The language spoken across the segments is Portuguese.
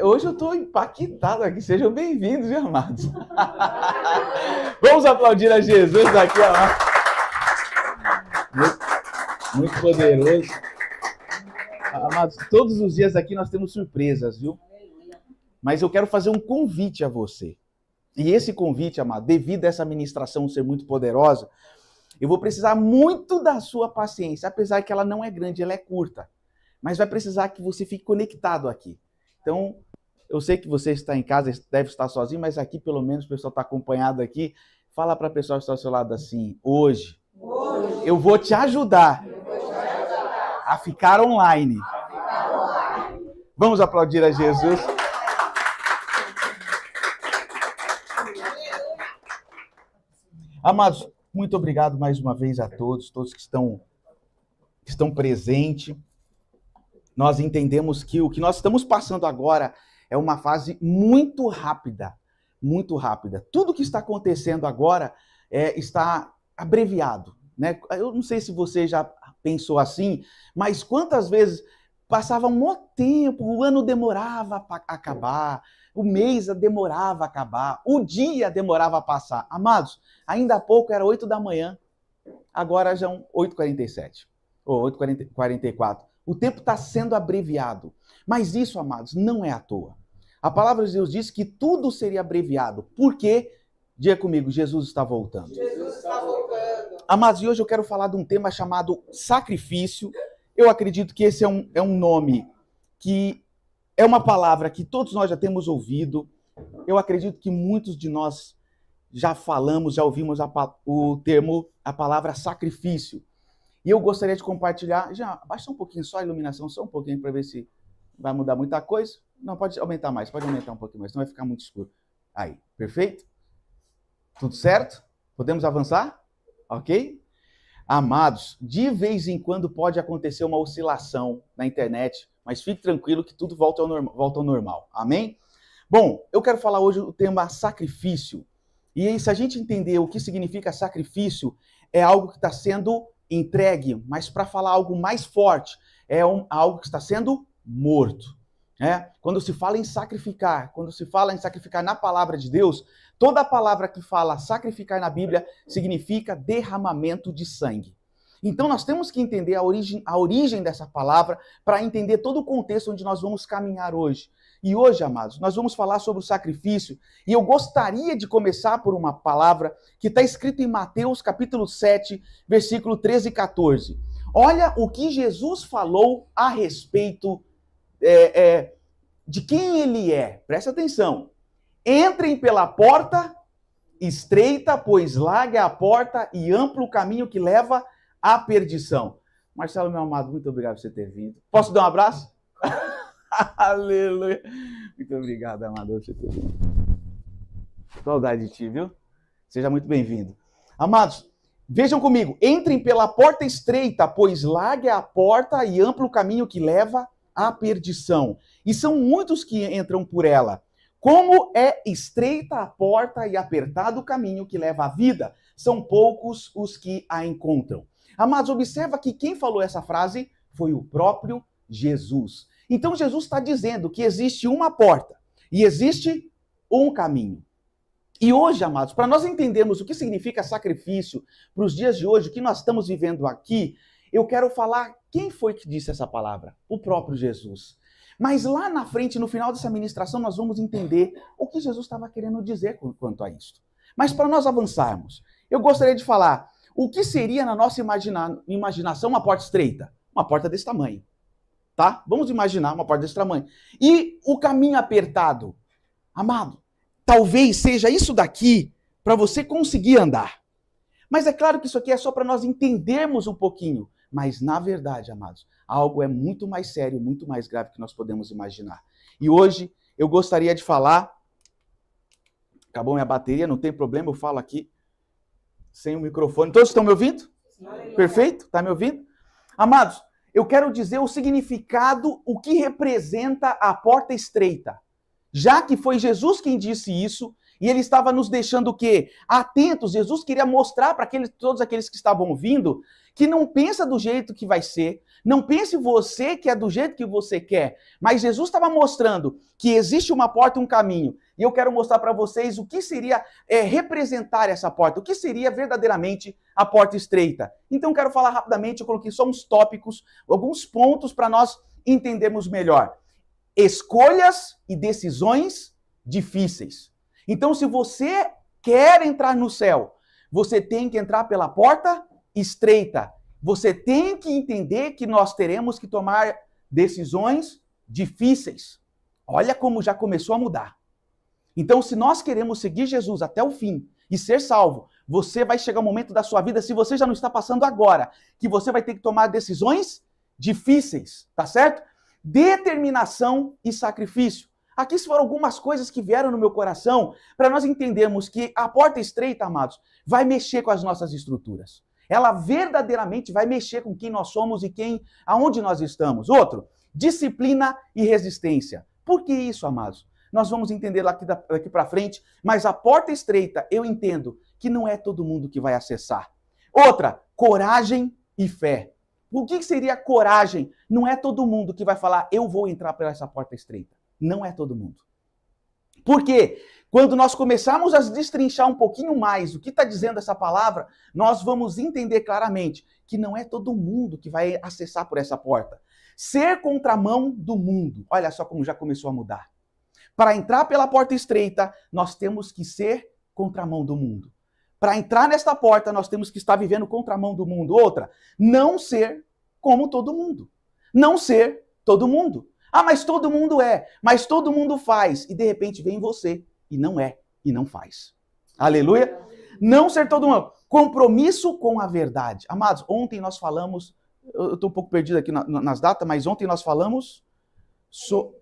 Hoje eu estou impactado aqui. Sejam bem-vindos, meus amados. Vamos aplaudir a Jesus aqui, ó. Muito poderoso. Amados, todos os dias aqui nós temos surpresas, viu? Mas eu quero fazer um convite a você. E esse convite, amado, devido a essa ministração ser muito poderosa, eu vou precisar muito da sua paciência, apesar que ela não é grande, ela é curta. Mas vai precisar que você fique conectado aqui. Então, eu sei que você está em casa, deve estar sozinho, mas aqui pelo menos o pessoal está acompanhado aqui. Fala para a pessoa que está ao seu lado assim, hoje eu vou te ajudar a ficar online. Vamos aplaudir a Jesus. Amados, muito obrigado mais uma vez a todos que estão presentes. Nós entendemos que o que nós estamos passando agora é uma fase muito rápida, muito rápida. Tudo que está acontecendo agora está abreviado, né? Eu não sei se você já pensou assim, mas quantas vezes passava um tempo, o ano demorava para acabar, o mês demorava a acabar, o dia demorava a passar. Amados, ainda há pouco era 8 da manhã, agora já são 8h47, ou 8h44. O tempo está sendo abreviado. Mas isso, amados, não é à toa. A palavra de Deus diz que tudo seria abreviado. Por quê? Diga comigo, Jesus está voltando. Jesus está voltando. Amados, e hoje eu quero falar de um tema chamado sacrifício. Eu acredito que esse é um nome que é uma palavra que todos nós já temos ouvido. Eu acredito que muitos de nós já falamos, já ouvimos a palavra sacrifício. E eu gostaria de compartilhar, já abaixa um pouquinho só a iluminação, só um pouquinho para ver se vai mudar muita coisa. Não, pode aumentar mais, pode aumentar um pouquinho mais, senão vai ficar muito escuro. Aí, perfeito? Tudo certo? Podemos avançar? Ok? Amados, de vez em quando pode acontecer uma oscilação na internet, mas fique tranquilo que tudo volta ao normal. Amém? Bom, eu quero falar hoje o tema sacrifício. E aí, se a gente entender o que significa sacrifício, é algo que está sendo entregue, mas para falar algo mais forte, algo que está sendo morto. Quando se fala em sacrificar na palavra de Deus, toda palavra que fala sacrificar na Bíblia significa derramamento de sangue. Então nós temos que entender a origem dessa palavra para entender todo o contexto onde nós vamos caminhar hoje. E hoje, amados, nós vamos falar sobre o sacrifício, e eu gostaria de começar por uma palavra que está escrita em Mateus capítulo 7, versículo 13 e 14. Olha o que Jesus falou a respeito de quem ele é. Presta atenção. Entrem pela porta estreita, pois larga é a porta e amplo o caminho que leva à perdição. Marcelo, meu amado, muito obrigado por você ter vindo. Posso dar um abraço? Aleluia. Muito obrigado, amado, por você ter vindo. Saudade de ti, viu? Seja muito bem-vindo. Amados, vejam comigo. Entrem pela porta estreita, pois larga é a porta e amplo o caminho que leva à perdição. E são muitos que entram por ela. Como é estreita a porta e apertado o caminho que leva à vida, são poucos os que a encontram. Amados, observa que quem falou essa frase foi o próprio Jesus. Então Jesus está dizendo que existe uma porta e existe um caminho. E hoje, amados, para nós entendermos o que significa sacrifício para os dias de hoje, o que nós estamos vivendo aqui, eu quero falar quem foi que disse essa palavra? O próprio Jesus. Mas lá na frente, no final dessa ministração, nós vamos entender o que Jesus estava querendo dizer quanto a isso. Mas para nós avançarmos, eu gostaria de falar o que seria na nossa imaginação uma porta estreita? Uma porta desse tamanho. Tá? Vamos imaginar uma porta desse tamanho. E o caminho apertado? Amado, talvez seja isso daqui para você conseguir andar. Mas é claro que isso aqui é só para nós entendermos um pouquinho. Mas, na verdade, amados, algo é muito mais sério, muito mais grave que nós podemos imaginar. E hoje eu gostaria de falar... Acabou minha bateria, não tem problema, eu falo aqui sem o microfone. Todos estão me ouvindo? Sim. Perfeito? Está me ouvindo? Amados, eu quero dizer o significado, o que representa a porta estreita. Já que foi Jesus quem disse isso, E ele estava nos deixando o quê? Atentos. Jesus queria mostrar para todos aqueles que estavam ouvindo que não pensa do jeito que vai ser, não pense você que é do jeito que você quer, mas Jesus estava mostrando que existe uma porta e um caminho. E eu quero mostrar para vocês o que seria representar essa porta, o que seria verdadeiramente a porta estreita. Então quero falar rapidamente, eu coloquei só uns tópicos, alguns pontos para nós entendermos melhor. Escolhas e decisões difíceis. Então, se você quer entrar no céu, você tem que entrar pela porta estreita. Você tem que entender que nós teremos que tomar decisões difíceis. Olha como já começou a mudar. Então, se nós queremos seguir Jesus até o fim e ser salvo, você vai chegar um momento da sua vida, se você já não está passando agora, que você vai ter que tomar decisões difíceis, tá certo? Determinação e sacrifício. Aqui foram algumas coisas que vieram no meu coração para nós entendermos que a porta estreita, amados, vai mexer com as nossas estruturas. Ela verdadeiramente vai mexer com quem nós somos e aonde nós estamos. Outro, disciplina e resistência. Por que isso, amados? Nós vamos entender daqui para frente, mas a porta estreita, eu entendo que não é todo mundo que vai acessar. Outra, coragem e fé. O que seria coragem? Não é todo mundo que vai falar, eu vou entrar por essa porta estreita. Não é todo mundo. Por quê? Quando nós começarmos a destrinchar um pouquinho mais o que está dizendo essa palavra, nós vamos entender claramente que não é todo mundo que vai acessar por essa porta. Ser contramão do mundo. Olha só como já começou a mudar. Para entrar pela porta estreita, nós temos que ser contramão do mundo. Para entrar nesta porta, nós temos que estar vivendo contramão do mundo. Outra, não ser como todo mundo. Não ser todo mundo. Ah, mas todo mundo é, mas todo mundo faz. E de repente vem você e não é, e não faz. Aleluia. Não ser todo mundo. Compromisso com a verdade. Amados, ontem nós falamos, eu estou um pouco perdido aqui nas datas, mas ontem nós falamos sobre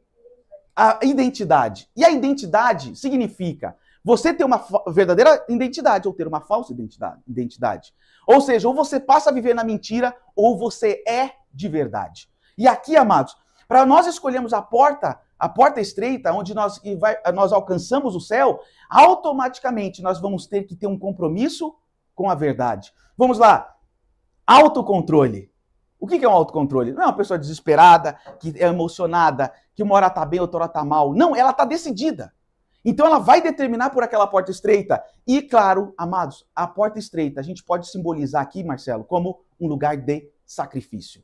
a identidade. E a identidade significa você ter uma verdadeira identidade ou ter uma falsa identidade. Ou seja, ou você passa a viver na mentira ou você é de verdade. E aqui, amados, para nós escolhermos a porta estreita, onde nós alcançamos o céu, automaticamente nós vamos ter que ter um compromisso com a verdade. Vamos lá. Autocontrole. O que é um autocontrole? Não é uma pessoa desesperada, que é emocionada, que uma hora está bem, outra hora está mal. Não, ela está decidida. Então ela vai determinar por aquela porta estreita. E claro, amados, a porta estreita, a gente pode simbolizar aqui, Marcelo, como um lugar de sacrifício.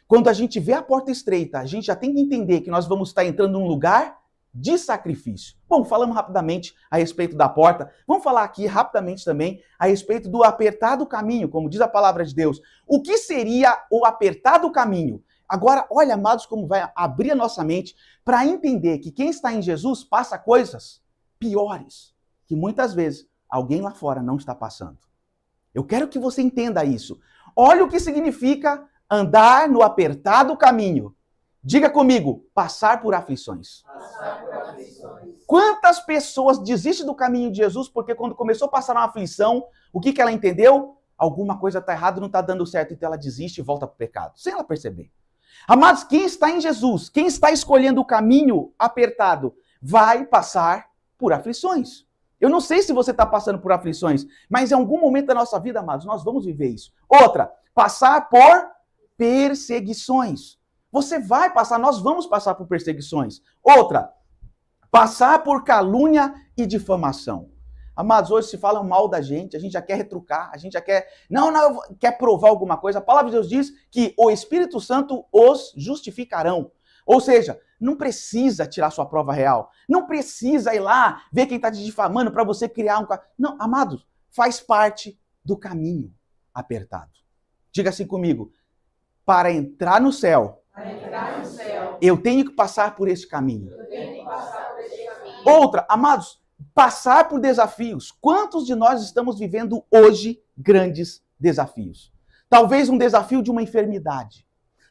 Quando a gente vê a porta estreita, a gente já tem que entender que nós vamos estar entrando num lugar de sacrifício. Bom, falamos rapidamente a respeito da porta. Vamos falar aqui rapidamente também a respeito do apertado caminho, como diz a palavra de Deus. O que seria o apertado caminho? Agora, olha, amados, como vai abrir a nossa mente para entender que quem está em Jesus passa coisas piores, que muitas vezes alguém lá fora não está passando. Eu quero que você entenda isso. Olha o que significa andar no apertado caminho. Diga comigo, passar por aflições. Passar por aflições. Quantas pessoas desistem do caminho de Jesus porque quando começou a passar uma aflição, o que ela entendeu? Alguma coisa está errada, não está dando certo, então ela desiste e volta para o pecado, sem ela perceber. Amados, quem está em Jesus, quem está escolhendo o caminho apertado, vai passar por aflições. Eu não sei se você está passando por aflições, mas em algum momento da nossa vida, amados, nós vamos viver isso. Outra, passar por perseguições. Você vai passar, nós vamos passar por perseguições. Outra, passar por calúnia e difamação. Amados, hoje se fala mal da gente, a gente já quer retrucar, a gente já quer... quer provar alguma coisa. A palavra de Deus diz que o Espírito Santo os justificarão. Ou seja, não precisa tirar sua prova real. Não precisa ir lá ver quem está te difamando para você criar um... Não, amados, faz parte do caminho apertado. Diga assim comigo. Para entrar no céu, eu tenho que passar por esse caminho. Outra, amados, passar por desafios. Quantos de nós estamos vivendo hoje grandes desafios? Talvez um desafio de uma enfermidade.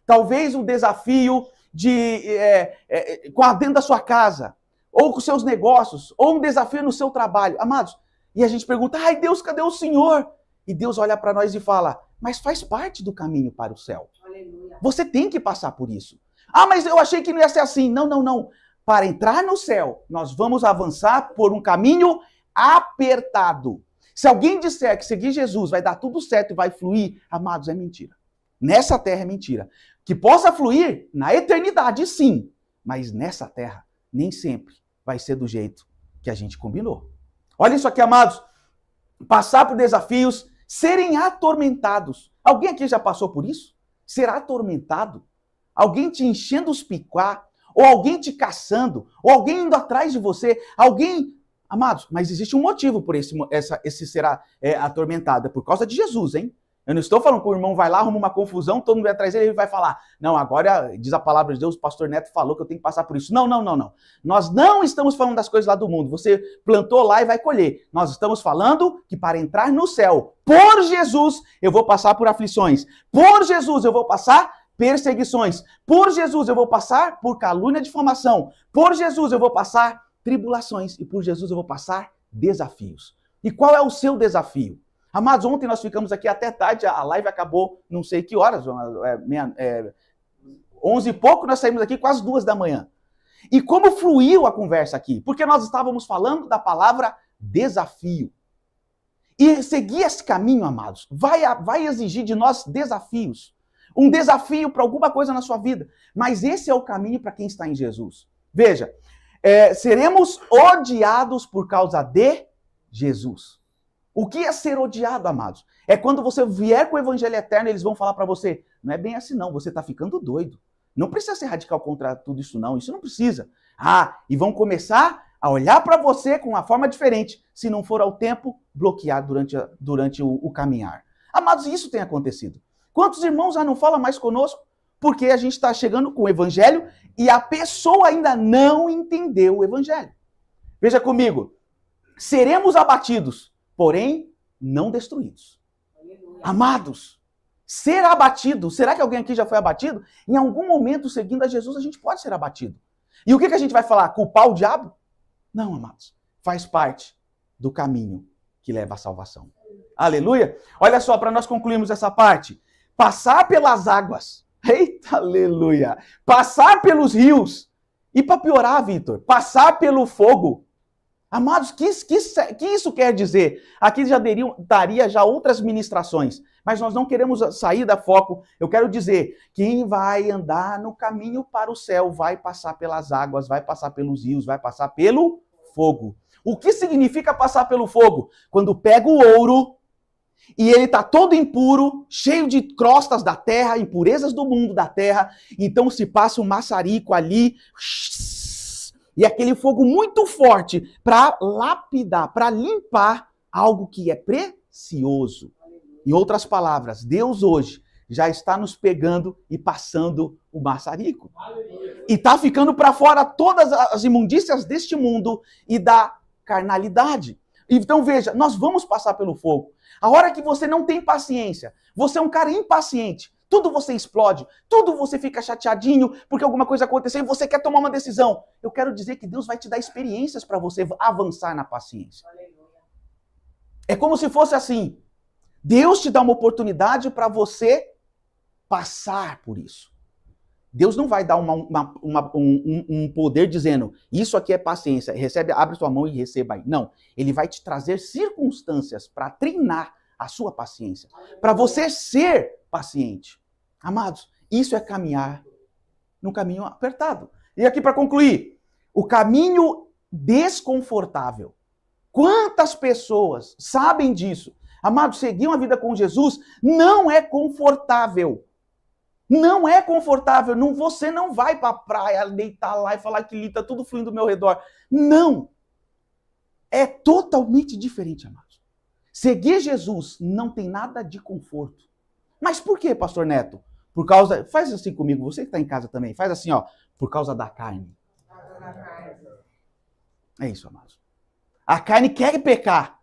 Talvez um desafio dentro da sua casa. Ou com seus negócios. Ou um desafio no seu trabalho. Amados, e a gente pergunta, ai Deus, cadê o Senhor? E Deus olha para nós e fala, mas faz parte do caminho para o céu. Aleluia. Você tem que passar por isso. Ah, mas eu achei que não ia ser assim. Não. Para entrar no céu, nós vamos avançar por um caminho apertado. Se alguém disser que seguir Jesus vai dar tudo certo e vai fluir, amados, é mentira. Nessa terra é mentira. Que possa fluir na eternidade, sim, mas nessa terra nem sempre vai ser do jeito que a gente combinou. Olha isso aqui, amados. Passar por desafios, serem atormentados. Alguém aqui já passou por isso? Ser atormentado? Alguém te enchendo os picuá, ou alguém te caçando, ou alguém indo atrás de você, alguém... Amados, mas existe um motivo por esse ser atormentado. É por causa de Jesus, hein? Eu não estou falando que o irmão vai lá, arruma uma confusão, todo mundo vai atrás dele e vai falar, não, agora, diz a palavra de Deus, o pastor Neto falou que eu tenho que passar por isso. Não. Nós não estamos falando das coisas lá do mundo. Você plantou lá e vai colher. Nós estamos falando que para entrar no céu, por Jesus, eu vou passar por aflições. Por Jesus, eu vou passar perseguições. Por Jesus, eu vou passar por calúnia e difamação. Por Jesus, eu vou passar tribulações. E por Jesus, eu vou passar desafios. E qual é o seu desafio? Amados, ontem nós ficamos aqui até tarde, a live acabou não sei que horas, 11 e pouco, nós saímos aqui quase 2 da manhã. E como fluiu a conversa aqui? Porque nós estávamos falando da palavra desafio. E seguir esse caminho, amados, vai exigir de nós desafios. Um desafio para alguma coisa na sua vida. Mas esse é o caminho para quem está em Jesus. Veja, seremos odiados por causa de Jesus. O que é ser odiado, amados? É quando você vier com o evangelho eterno, eles vão falar para você, não é bem assim não, você está ficando doido. Não precisa ser radical contra tudo isso não precisa. E vão começar a olhar para você com uma forma diferente, se não for ao tempo, bloquear durante o caminhar. Amados, isso tem acontecido. Quantos irmãos já não falam mais conosco? Porque a gente está chegando com o evangelho e a pessoa ainda não entendeu o evangelho. Veja comigo, seremos abatidos, porém, não destruídos. Amados, ser abatido, será que alguém aqui já foi abatido? Em algum momento, seguindo a Jesus, a gente pode ser abatido. E o que a gente vai falar? Culpar o diabo? Não, amados. Faz parte do caminho que leva à salvação. Aleluia! Olha só, para nós concluirmos essa parte. Passar pelas águas. Eita, aleluia! Passar pelos rios. E para piorar, Vitor, passar pelo fogo. Amados, que isso quer dizer? Aqui já daria já outras ministrações, mas nós não queremos sair da foco. Eu quero dizer, quem vai andar no caminho para o céu vai passar pelas águas, vai passar pelos rios, vai passar pelo fogo. O que significa passar pelo fogo? Quando pega o ouro e ele está todo impuro, cheio de crostas da terra, impurezas do mundo da terra, então se passa um maçarico ali... E aquele fogo muito forte para lapidar, para limpar algo que é precioso. Em outras palavras, Deus hoje já está nos pegando e passando o maçarico. E está ficando para fora todas as imundícias deste mundo e da carnalidade. Então veja, nós vamos passar pelo fogo. A hora que você não tem paciência, você é um cara impaciente, tudo você explode, tudo você fica chateadinho porque alguma coisa aconteceu e você quer tomar uma decisão. Eu quero dizer que Deus vai te dar experiências para você avançar na paciência. É como se fosse assim. Deus te dá uma oportunidade para você passar por isso. Deus não vai dar um poder dizendo, isso aqui é paciência, recebe, abre sua mão e receba aí. Não, ele vai te trazer circunstâncias para treinar a sua paciência, para você ser paciente. Amados, isso é caminhar no caminho apertado. E aqui para concluir, o caminho desconfortável. Quantas pessoas sabem disso? Amados, seguir uma vida com Jesus não é confortável. Não é confortável. Você não vai para a praia, deitar lá e falar que está tudo fluindo ao meu redor. Não. É totalmente diferente, amados. Seguir Jesus não tem nada de conforto. Mas por quê, pastor Neto? Por causa... Faz assim comigo, você que está em casa também. Faz assim, ó. Por causa da carne. É isso, amados. A carne quer pecar.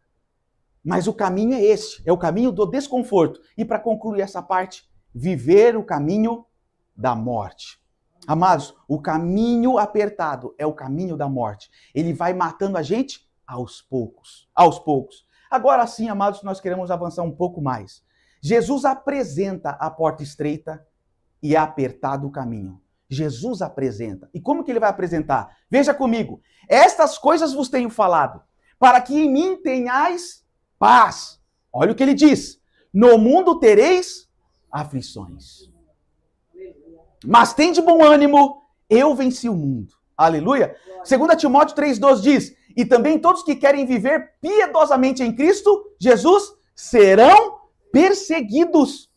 Mas o caminho é esse. É o caminho do desconforto. E para concluir essa parte, viver o caminho da morte. Amados, o caminho apertado é o caminho da morte. Ele vai matando a gente aos poucos. Aos poucos. Agora sim, amados, nós queremos avançar um pouco mais. Jesus apresenta a porta estreita e apertado o caminho. Jesus apresenta. E como que ele vai apresentar? Veja comigo. Estas coisas vos tenho falado, para que em mim tenhais paz. Olha o que ele diz. No mundo tereis aflições. Mas tem de bom ânimo, eu venci o mundo. Aleluia. 2 Timóteo 3,12 diz, e também todos que querem viver piedosamente em Cristo, Jesus, serão perseguidos.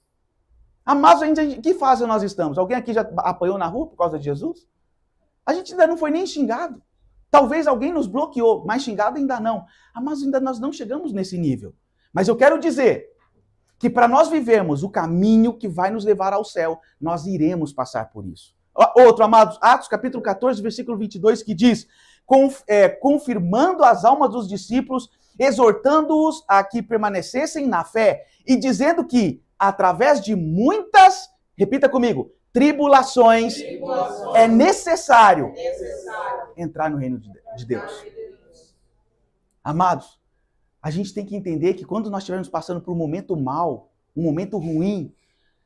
Amados, em que fase nós estamos? Alguém aqui já apanhou na rua por causa de Jesus? A gente ainda não foi nem xingado. Talvez alguém nos bloqueou, mas xingado ainda não. Amados, ainda nós não chegamos nesse nível. Mas eu quero dizer que para nós vivermos o caminho que vai nos levar ao céu, nós iremos passar por isso. Outro, amados, Atos capítulo 14, versículo 22, que diz, confirmando as almas dos discípulos, exortando-os a que permanecessem na fé, e dizendo que, através de muitas, repita comigo, tribulações, é necessário entrar no reino de Deus. Amados, a gente tem que entender que quando nós estivermos passando por um momento mau, um momento ruim,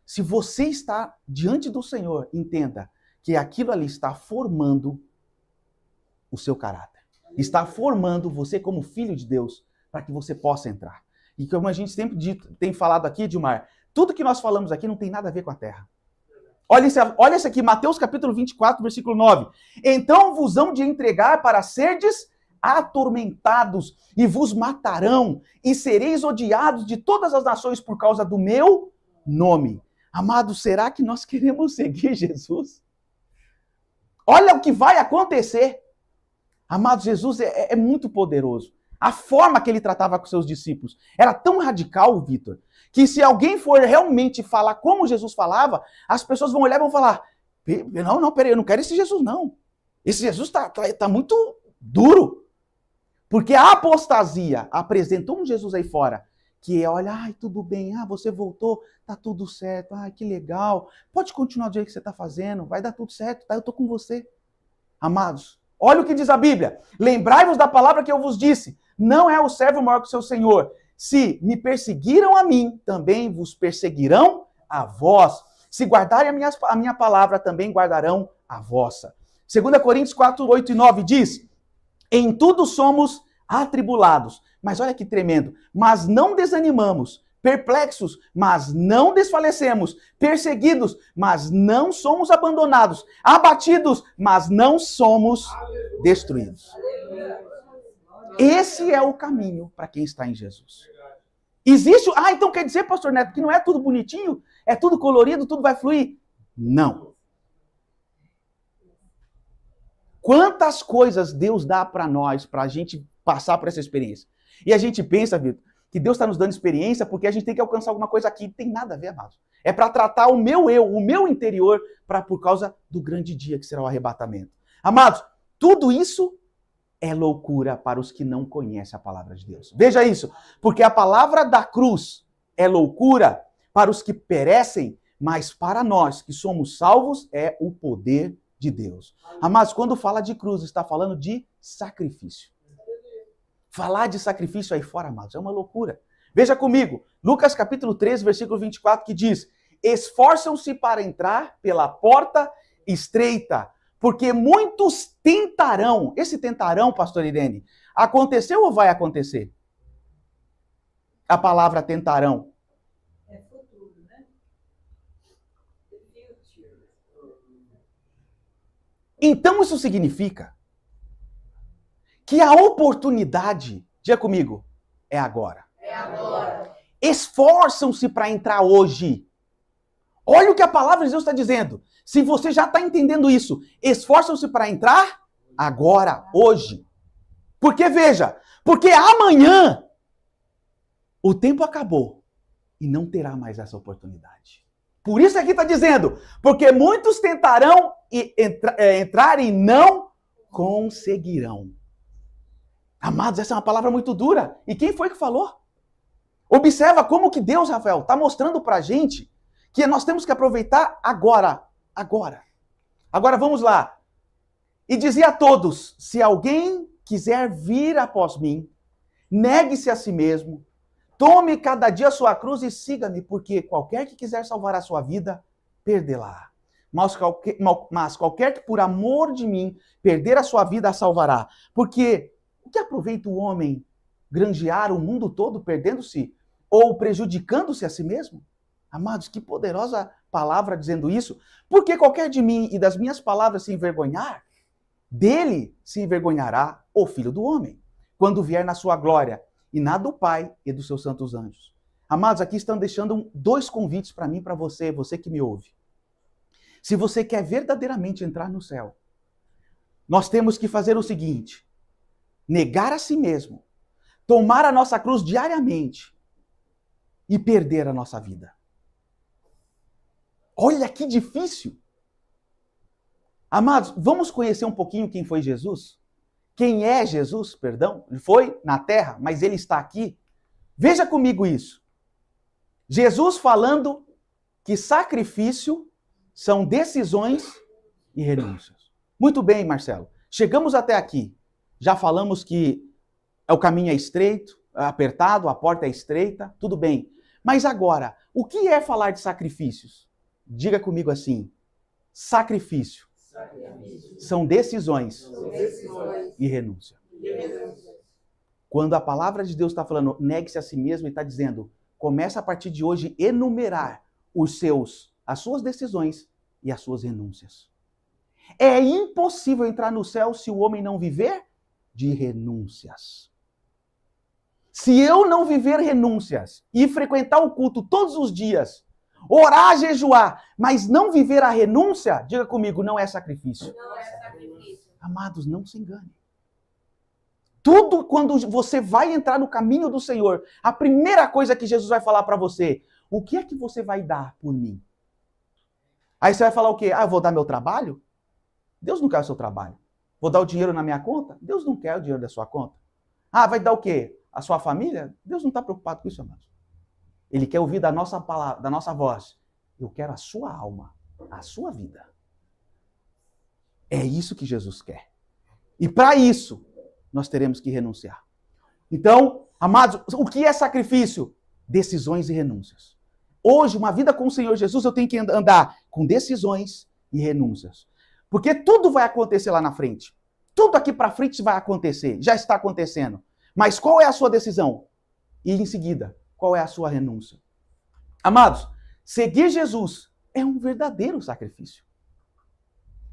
se você está diante do Senhor, entenda que aquilo ali está formando o seu caráter. Está formando você como filho de Deus, para que você possa entrar. E como a gente sempre tem falado aqui, Edmar, tudo que nós falamos aqui não tem nada a ver com a terra. Olha isso aqui, Mateus capítulo 24, versículo 9. Então vos hão de entregar para serdes atormentados, e vos matarão, e sereis odiados de todas as nações por causa do meu nome. Amados, será que nós queremos seguir Jesus? Olha o que vai acontecer. Amados, Jesus é muito poderoso. A forma que ele tratava com seus discípulos era tão radical, Vitor, que se alguém for realmente falar como Jesus falava, as pessoas vão olhar e vão falar, não, peraí, eu não quero esse Jesus, não. Esse Jesus tá muito duro. Porque a apostasia apresentou um Jesus aí fora, que olha, ai, tudo bem, você voltou, tá tudo certo, ai, que legal, pode continuar do jeito que você tá fazendo, vai dar tudo certo, tá? Eu tô com você. Amados, olha o que diz a Bíblia, lembrai-vos da palavra que eu vos disse, não é o servo maior que o seu Senhor. Se me perseguiram a mim, também vos perseguirão a vós. Se guardarem a minha palavra, também guardarão a vossa. 2 Coríntios 4, 8 e 9 diz, em tudo somos atribulados. Mas olha que tremendo. Mas não desanimamos. Perplexos, mas não desfalecemos. Perseguidos, mas não somos abandonados. Abatidos, mas não somos destruídos. Esse é o caminho para quem está em Jesus. Existe... então quer dizer, pastor Neto, que não é tudo bonitinho? É tudo colorido, tudo vai fluir? Não. Quantas coisas Deus dá para nós, para a gente passar por essa experiência. E a gente pensa, Vitor, que Deus está nos dando experiência porque a gente tem que alcançar alguma coisa aqui. Não tem nada a ver, amados. É para tratar o meu eu, o meu interior, por causa do grande dia que será o arrebatamento. Amados, tudo isso é loucura para os que não conhecem a palavra de Deus. Veja isso, porque a palavra da cruz é loucura para os que perecem, mas para nós que somos salvos é o poder de Deus. Amados, quando fala de cruz, está falando de sacrifício. Falar de sacrifício aí fora, amados, é uma loucura. Veja comigo, Lucas capítulo 13, versículo 24, que diz, esforçam-se para entrar pela porta estreita, porque muitos tentarão. Esse tentarão, pastor Irene, aconteceu ou vai acontecer? A palavra tentarão. É futuro, né? Então isso significa que a oportunidade, diga comigo, é agora. É agora. Esforçam-se para entrar hoje. Olha o que a palavra de Deus está dizendo. Se você já está entendendo isso, esforçam-se para entrar agora, hoje. Porque veja, porque amanhã o tempo acabou e não terá mais essa oportunidade. Por isso aqui está dizendo, porque muitos tentarão entrar e não conseguirão. Amados, essa é uma palavra muito dura. E quem foi que falou? Observa como que Deus, Rafael, está mostrando para a gente que nós temos que aproveitar agora. Agora. Agora vamos lá. E dizia a todos, se alguém quiser vir após mim, negue-se a si mesmo, tome cada dia a sua cruz e siga-me, porque qualquer que quiser salvar a sua vida, perdê-la. Mas qualquer que por amor de mim perder a sua vida, a salvará. Porque o que aproveita o homem granjear o mundo todo perdendo-se ou prejudicando-se a si mesmo? Amados, que poderosa palavra dizendo isso. Porque qualquer de mim e das minhas palavras se envergonhar, dele se envergonhará o Filho do Homem, quando vier na sua glória, e na do Pai e dos seus santos anjos. Amados, aqui estão deixando 2 convites para mim e para você, você que me ouve. Se você quer verdadeiramente entrar no céu, nós temos que fazer o seguinte: negar a si mesmo, tomar a nossa cruz diariamente e perder a nossa vida. Olha que difícil. Amados, vamos conhecer um pouquinho quem foi Jesus? Quem é Jesus, perdão? Ele foi na terra, mas ele está aqui. Veja comigo isso. Jesus falando que sacrifício são decisões e renúncias. Muito bem, Marcelo. Chegamos até aqui. Já falamos que o caminho é estreito, é apertado, a porta é estreita, tudo bem. Mas agora, o que é falar de sacrifícios? Diga comigo assim: sacrifício são decisões e renúncia. Quando a palavra de Deus está falando negue-se a si mesmo, ele está dizendo, começa a partir de hoje a enumerar as suas decisões e as suas renúncias. É impossível entrar no céu se o homem não viver de renúncias. Se eu não viver renúncias e frequentar o culto todos os dias, orar, jejuar, mas não viver a renúncia, diga comigo, não é sacrifício. Não é sacrifício. Amados, não se engane. Tudo quando você vai entrar no caminho do Senhor, a primeira coisa que Jesus vai falar para você, o que é que você vai dar por mim? Aí você vai falar o quê? Eu vou dar meu trabalho? Deus não quer o seu trabalho. Vou dar o dinheiro na minha conta? Deus não quer o dinheiro da sua conta. Vai dar o quê? A sua família? Deus não está preocupado com isso, amados. Ele quer ouvir da nossa palavra, da nossa voz. Eu quero a sua alma, a sua vida. É isso que Jesus quer. E para isso, nós teremos que renunciar. Então, amados, o que é sacrifício? Decisões e renúncias. Hoje, uma vida com o Senhor Jesus, eu tenho que andar com decisões e renúncias. Porque tudo vai acontecer lá na frente. Tudo aqui para frente vai acontecer, já está acontecendo. Mas qual é a sua decisão? E em seguida, qual é a sua renúncia? Amados, seguir Jesus é um verdadeiro sacrifício.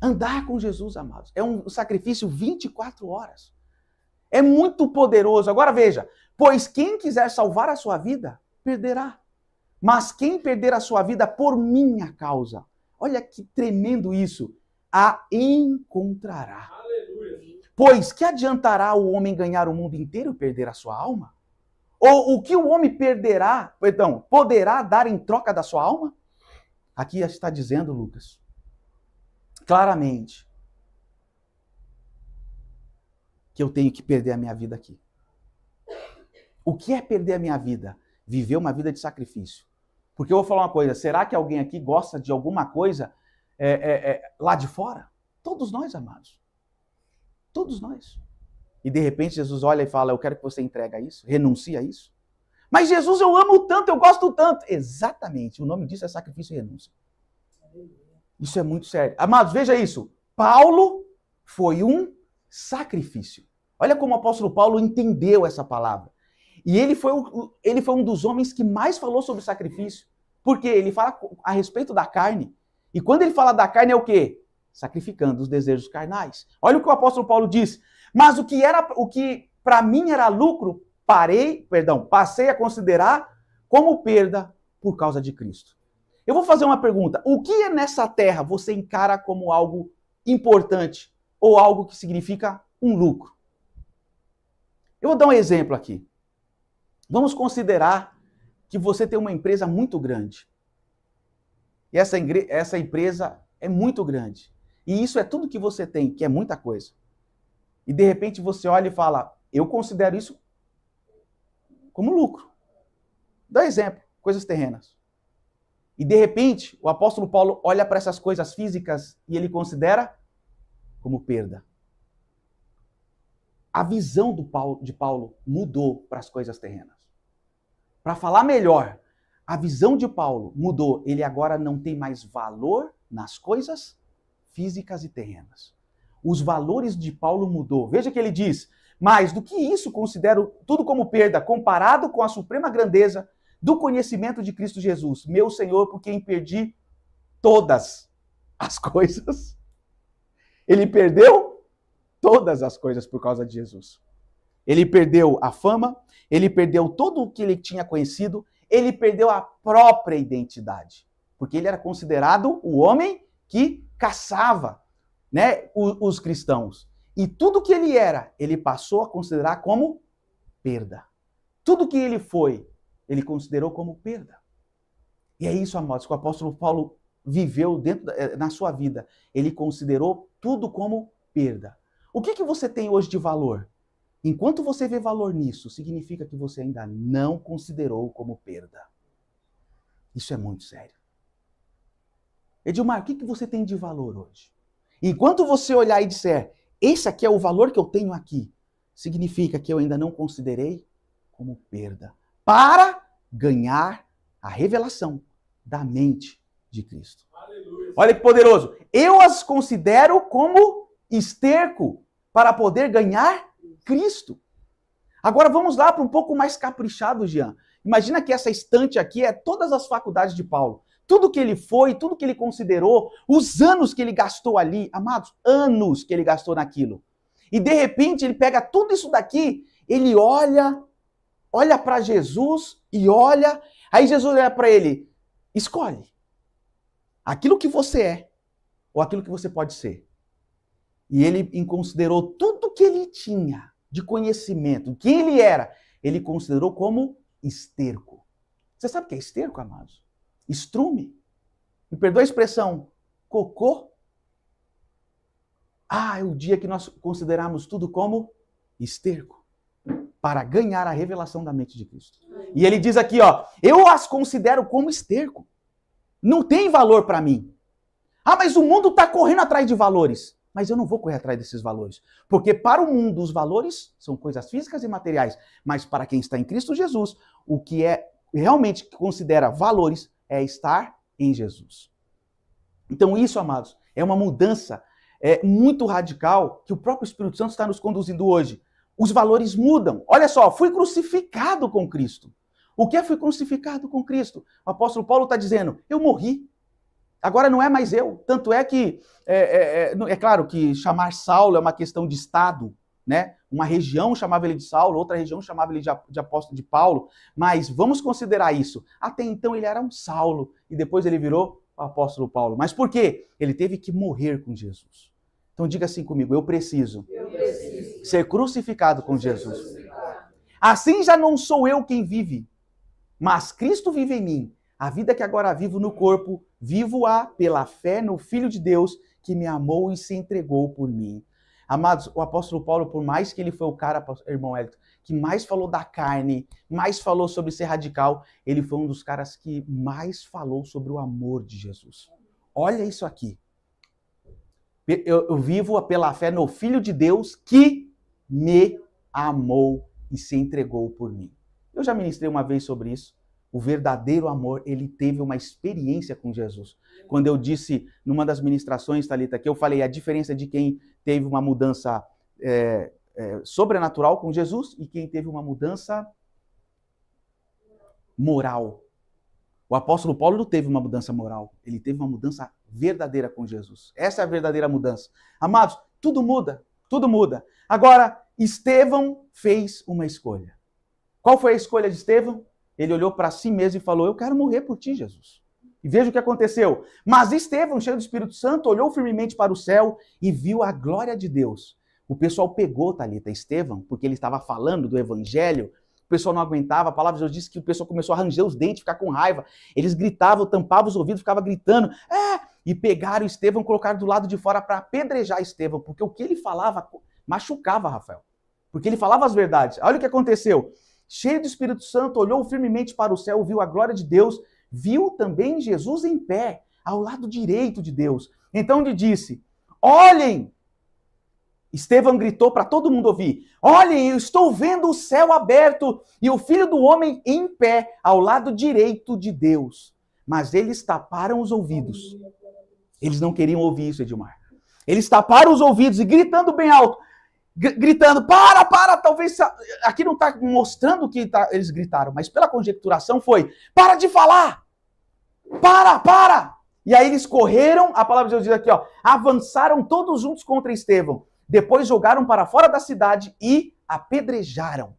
Andar com Jesus, amados, é um sacrifício 24 horas. É muito poderoso. Agora veja, pois quem quiser salvar a sua vida, perderá. Mas quem perder a sua vida por minha causa, olha que tremendo isso, a encontrará. Aleluia. Pois que adiantará o homem ganhar o mundo inteiro e perder a sua alma? Ou o que o homem poderá dar em troca da sua alma? Aqui está dizendo, Lucas, claramente, que eu tenho que perder a minha vida aqui. O que é perder a minha vida? Viver uma vida de sacrifício. Porque eu vou falar uma coisa, será que alguém aqui gosta de alguma coisa lá de fora? Todos nós, amados. Todos nós. E de repente Jesus olha e fala, eu quero que você entregue isso, renuncie a isso. Mas Jesus, eu amo tanto, eu gosto tanto. Exatamente, o nome disso é sacrifício e renúncia. Isso é muito sério. Amados, veja isso. Paulo foi um sacrifício. Olha como o apóstolo Paulo entendeu essa palavra. E ele foi um dos homens que mais falou sobre sacrifício. Porque ele fala a respeito da carne. E quando ele fala da carne é o quê? Sacrificando os desejos carnais. Olha o que o apóstolo Paulo diz. Mas o que para mim era lucro, passei a considerar como perda por causa de Cristo. Eu vou fazer uma pergunta. O que nessa terra você encara como algo importante ou algo que significa um lucro? Eu vou dar um exemplo aqui. Vamos considerar que você tem uma empresa muito grande. E essa empresa é muito grande. E isso é tudo que você tem, que é muita coisa. E de repente você olha e fala, eu considero isso como lucro. Dá exemplo, coisas terrenas. E de repente o apóstolo Paulo olha para essas coisas físicas e ele considera como perda. A visão de Paulo mudou para as coisas terrenas. Para falar melhor, a visão de Paulo mudou. Ele agora não tem mais valor nas coisas físicas e terrenas. Os valores de Paulo mudou. Veja que ele diz, Mais do que isso, considero tudo como perda, comparado com a suprema grandeza do conhecimento de Cristo Jesus, meu Senhor, por quem perdi todas as coisas. Ele perdeu todas as coisas por causa de Jesus. Ele perdeu a fama, ele perdeu tudo o que ele tinha conhecido, ele perdeu a própria identidade. Porque ele era considerado o homem que caçava, né, os cristãos. E tudo que ele era, ele passou a considerar como perda. Tudo que ele foi, ele considerou como perda. E é isso, amados, que o apóstolo Paulo viveu na sua vida. Ele considerou tudo como perda. O que você tem hoje de valor? Enquanto você vê valor nisso, significa que você ainda não considerou como perda. Isso é muito sério. Edilmar, o que você tem de valor hoje? Enquanto você olhar e disser, esse aqui é o valor que eu tenho aqui, significa que eu ainda não considerei como perda. Para ganhar a revelação da mente de Cristo. Aleluia. Olha que poderoso. Eu as considero como esterco para poder ganhar Cristo. Agora vamos lá para um pouco mais caprichado, Jean. Imagina que essa estante aqui é todas as faculdades de Paulo. Tudo que ele foi, tudo que ele considerou, os anos que ele gastou ali, amados, anos que ele gastou naquilo. E de repente ele pega tudo isso daqui, ele olha para Jesus e olha, aí Jesus olha para ele, escolhe aquilo que você é ou aquilo que você pode ser. E ele considerou tudo que ele tinha de conhecimento, quem ele era, ele considerou como esterco. Você sabe o que é esterco, amados? Estrume. Me perdoa a expressão, cocô. É o dia que nós consideramos tudo como esterco, para ganhar a revelação da mente de Cristo. E ele diz aqui, eu as considero como esterco. Não tem valor para mim. Mas o mundo está correndo atrás de valores. Mas eu não vou correr atrás desses valores. Porque para o mundo os valores são coisas físicas e materiais. Mas para quem está em Cristo Jesus, o que é realmente que considera valores é estar em Jesus. Então isso, amados, é uma mudança muito radical que o próprio Espírito Santo está nos conduzindo hoje. Os valores mudam. Olha só, fui crucificado com Cristo. O que é fui crucificado com Cristo? O apóstolo Paulo está dizendo, eu morri. Agora não é mais eu. Tanto é que, é claro que chamar Saulo é uma questão de estado, né? Uma região chamava ele de Saulo, outra região chamava ele de apóstolo de Paulo, mas vamos considerar isso. Até então ele era um Saulo e depois ele virou o apóstolo Paulo. Mas por quê? Ele teve que morrer com Jesus. Então diga assim comigo, eu preciso ser crucificado com Jesus. Assim já não sou eu quem vive, mas Cristo vive em mim. A vida que agora vivo no corpo, vivo-a pela fé no Filho de Deus que me amou e se entregou por mim. Amados, o apóstolo Paulo, por mais que ele foi o cara, irmão Hélito, que mais falou da carne, mais falou sobre ser radical, ele foi um dos caras que mais falou sobre o amor de Jesus. Olha isso aqui. Eu vivo pela fé no Filho de Deus que me amou e se entregou por mim. Eu já ministrei uma vez sobre isso. O verdadeiro amor, ele teve uma experiência com Jesus. Quando eu disse, numa das ministrações, Thalita, que eu falei a diferença de quem teve uma mudança sobrenatural com Jesus e quem teve uma mudança moral. O apóstolo Paulo não teve uma mudança moral, ele teve uma mudança verdadeira com Jesus. Essa é a verdadeira mudança. Amados, tudo muda, tudo muda. Agora, Estevão fez uma escolha. Qual foi a escolha de Estevão? Ele olhou para si mesmo e falou, eu quero morrer por ti, Jesus. E veja o que aconteceu. Mas Estevão, cheio do Espírito Santo, olhou firmemente para o céu e viu a glória de Deus. O pessoal pegou, Thalita, Estevão, porque ele estava falando do evangelho. O pessoal não aguentava, a palavra de Deus disse que o pessoal começou a ranger os dentes, ficar com raiva. Eles gritavam, tampavam os ouvidos, ficavam gritando. E pegaram Estevão, colocaram do lado de fora para apedrejar Estevão, porque o que ele falava machucava Rafael. Porque ele falava as verdades. Olha o que aconteceu. Cheio do Espírito Santo, olhou firmemente para o céu, viu a glória de Deus, viu também Jesus em pé, ao lado direito de Deus. Então ele disse, olhem, Estevão gritou para todo mundo ouvir, olhem, eu estou vendo o céu aberto e o Filho do Homem em pé, ao lado direito de Deus. Mas eles taparam os ouvidos. Eles não queriam ouvir isso, Edilmar. Eles taparam os ouvidos e gritando bem alto, gritando, para, talvez, aqui não está mostrando o que eles gritaram, mas pela conjecturação foi, para de falar, para. E aí eles correram, a palavra de Deus diz aqui, ó, avançaram todos juntos contra Estevão, depois jogaram para fora da cidade e apedrejaram.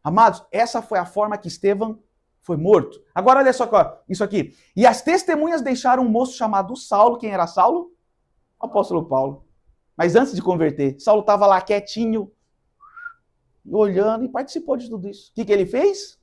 Amados, essa foi a forma que Estevão foi morto. Agora olha só isso aqui. E as testemunhas deixaram um moço chamado Saulo. Quem era Saulo? O apóstolo Paulo. Mas antes de converter, Saulo estava lá quietinho, olhando e participou de tudo isso. O que ele fez?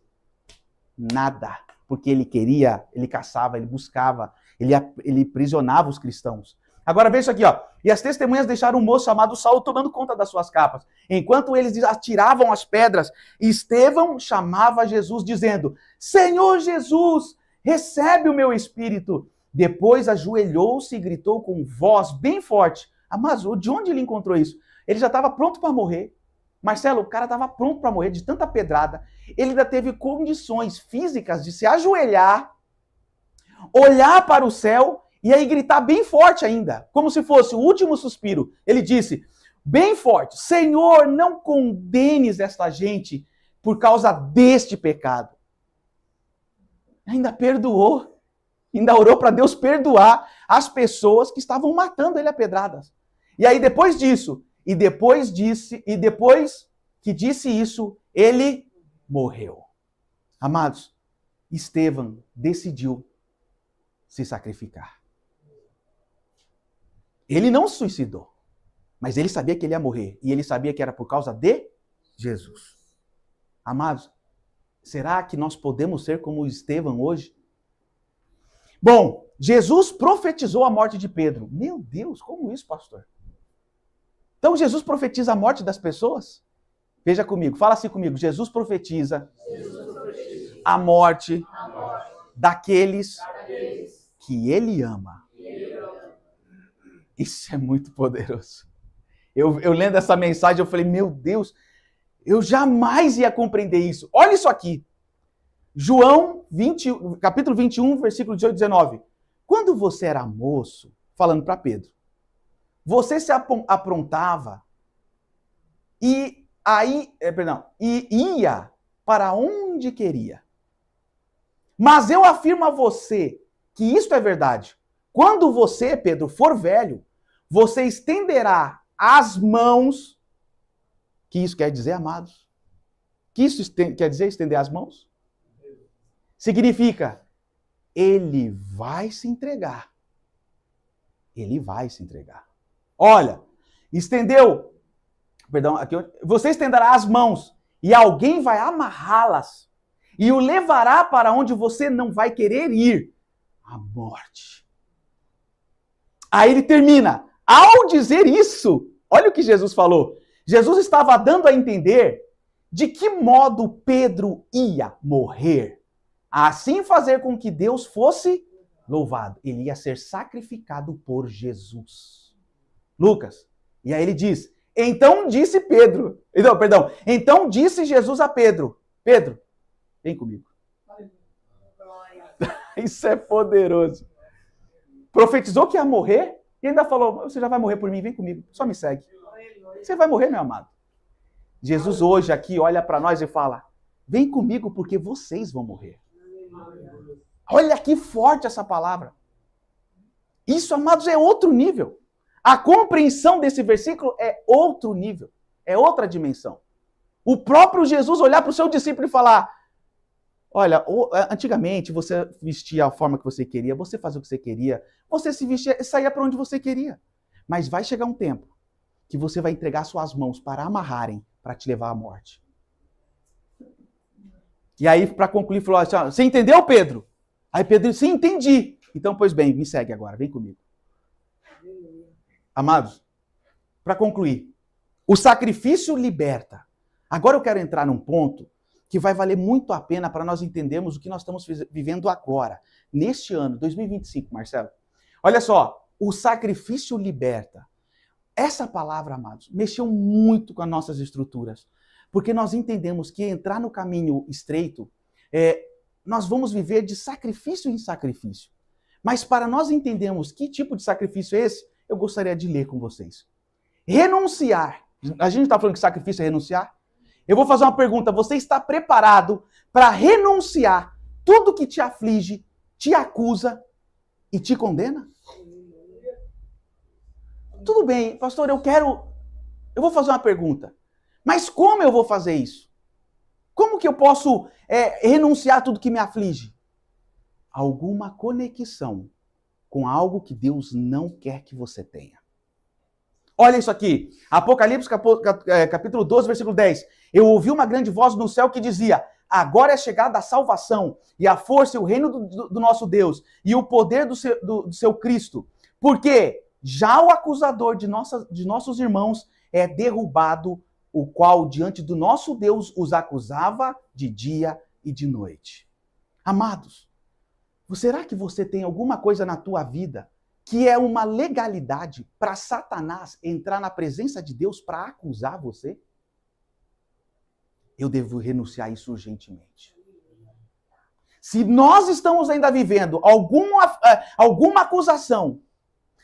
Nada. Porque ele queria, ele caçava, ele buscava, ele prisionava os cristãos. Agora veja isso aqui, ó. E as testemunhas deixaram um moço chamado Saulo tomando conta das suas capas. Enquanto eles atiravam as pedras, Estevão chamava Jesus dizendo, Senhor Jesus, recebe o meu espírito. Depois ajoelhou-se e gritou com voz bem forte. Mas de onde ele encontrou isso? Ele já estava pronto para morrer. Marcelo, o cara estava pronto para morrer de tanta pedrada. Ele ainda teve condições físicas de se ajoelhar, olhar para o céu e aí gritar bem forte ainda, como se fosse o último suspiro. Ele disse, bem forte, Senhor, não condenes esta gente por causa deste pecado. Ainda perdoou, ainda orou para Deus perdoar as pessoas que estavam matando ele a pedradas. E aí depois que disse isso, ele morreu. Amados, Estevão decidiu se sacrificar. Ele não se suicidou, mas ele sabia que ele ia morrer. E ele sabia que era por causa de Jesus. Amados, será que nós podemos ser como Estevão hoje? Bom, Jesus profetizou a morte de Pedro. Meu Deus, como isso, pastor? Então Jesus profetiza a morte das pessoas? Veja comigo, fala assim comigo. Jesus profetiza a morte daqueles que ele ama. Isso é muito poderoso. Eu lendo essa mensagem, eu falei, meu Deus, eu jamais ia compreender isso. Olha isso aqui. João, capítulo 21, versículo 18 e 19. Quando você era moço, falando para Pedro, você se aprontava e ia para onde queria. Mas eu afirmo a você que isto é verdade. Quando você, Pedro, for velho, você estenderá as mãos. Que isso quer dizer, amados? Que isso quer dizer estender as mãos? Significa, ele vai se entregar. Ele vai se entregar. Olha, você estenderá as mãos e alguém vai amarrá-las e o levará para onde você não vai querer ir, a morte. Aí ele termina. Ao dizer isso, olha o que Jesus falou. Jesus estava dando a entender de que modo Pedro ia morrer. Assim fazer com que Deus fosse louvado. Ele ia ser sacrificado por Jesus. Lucas. E aí ele diz, então disse Jesus a Pedro, Pedro, vem comigo. Isso é poderoso. Profetizou que ia morrer e ainda falou, você já vai morrer por mim, vem comigo, só me segue. Você vai morrer, meu amado. Jesus hoje aqui olha para nós e fala, vem comigo porque vocês vão morrer. Olha que forte essa palavra. Isso, amados, é outro nível. A compreensão desse versículo é outro nível. É outra dimensão. O próprio Jesus olhar para o seu discípulo e falar, olha, antigamente você vestia a forma que você queria, você fazia o que você queria, você se vestia e saía para onde você queria. Mas vai chegar um tempo que você vai entregar suas mãos para amarrarem, para te levar à morte. E aí, para concluir, falou assim, você entendeu, Pedro? Aí Pedro disse, sim, entendi. Então, pois bem, me segue agora, vem comigo. Amados, para concluir, o sacrifício liberta. Agora eu quero entrar num ponto que vai valer muito a pena para nós entendermos o que nós estamos vivendo agora, neste ano, 2025, Marcelo. Olha só, o sacrifício liberta. Essa palavra, amados, mexeu muito com as nossas estruturas, porque nós entendemos que entrar no caminho estreito, nós vamos viver de sacrifício em sacrifício. Mas para nós entendermos que tipo de sacrifício é esse, eu gostaria de ler com vocês. Renunciar A gente está falando que sacrifício é renunciar? Eu vou fazer uma pergunta. Você está preparado para renunciar tudo que te aflige, te acusa e te condena? Tudo bem, pastor, eu vou fazer uma pergunta. Mas como eu vou fazer isso? Como que eu posso renunciar tudo que me aflige? Alguma conexão com algo que Deus não quer que você tenha. Olha isso aqui. Apocalipse capítulo 12, versículo 10. Eu ouvi uma grande voz no céu que dizia: agora é chegada a salvação e a força e o reino do nosso Deus e o poder do seu Cristo. Porque já o acusador de nossos irmãos é derrubado, o qual diante do nosso Deus os acusava de dia e de noite. Amados, será que você tem alguma coisa na tua vida que é uma legalidade para Satanás entrar na presença de Deus para acusar você? Eu devo renunciar a isso urgentemente. Se nós estamos ainda vivendo alguma acusação,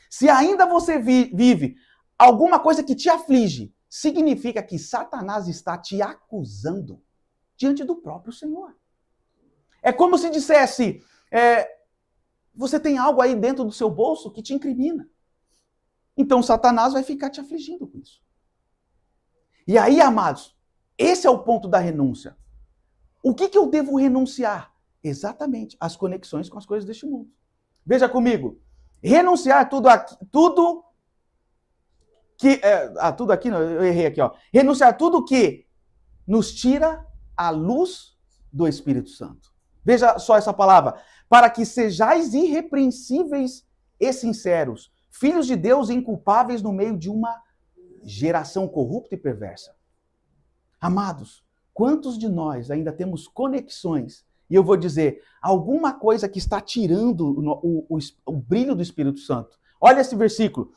se ainda você vive alguma coisa que te aflige, significa que Satanás está te acusando diante do próprio Senhor. É como se dissesse, você tem algo aí dentro do seu bolso que te incrimina. Então Satanás vai ficar te afligindo com isso. E aí, amados, esse é o ponto da renúncia. O que eu devo renunciar? Exatamente, as conexões com as coisas deste mundo. Veja comigo. Renunciar tudo aqui, não, eu errei aqui, ó. Renunciar tudo que nos tira a luz do Espírito Santo. Veja só essa palavra. Para que sejais irrepreensíveis e sinceros, filhos de Deus inculpáveis no meio de uma geração corrupta e perversa. Amados, quantos de nós ainda temos conexões, e eu vou dizer, alguma coisa que está tirando o brilho do Espírito Santo? Olha esse versículo.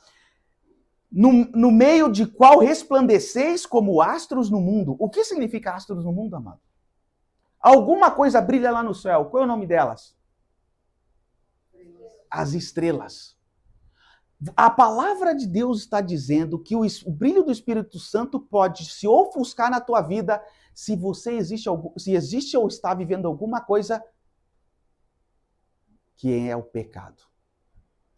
No meio de qual resplandeceis como astros no mundo. O que significa astros no mundo, amado? Alguma coisa brilha lá no céu. Qual é o nome delas? As estrelas. A palavra de Deus está dizendo que o brilho do Espírito Santo pode se ofuscar na tua vida se existe ou está vivendo alguma coisa que é o pecado.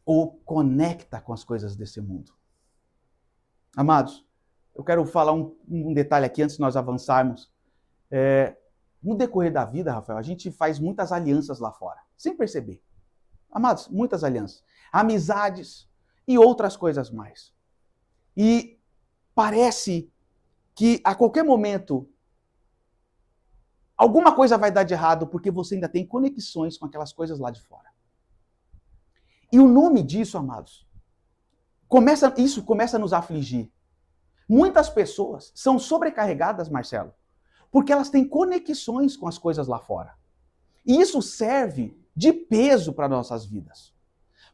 Ou conecta com as coisas desse mundo. Amados, eu quero falar um detalhe aqui antes de nós avançarmos. No decorrer da vida, Rafael, a gente faz muitas alianças lá fora, sem perceber. Amados, muitas alianças. Amizades e outras coisas mais. E parece que a qualquer momento alguma coisa vai dar de errado porque você ainda tem conexões com aquelas coisas lá de fora. E o nome disso, amados, isso começa a nos afligir. Muitas pessoas são sobrecarregadas, Marcelo, porque elas têm conexões com as coisas lá fora. E isso serve de peso para nossas vidas.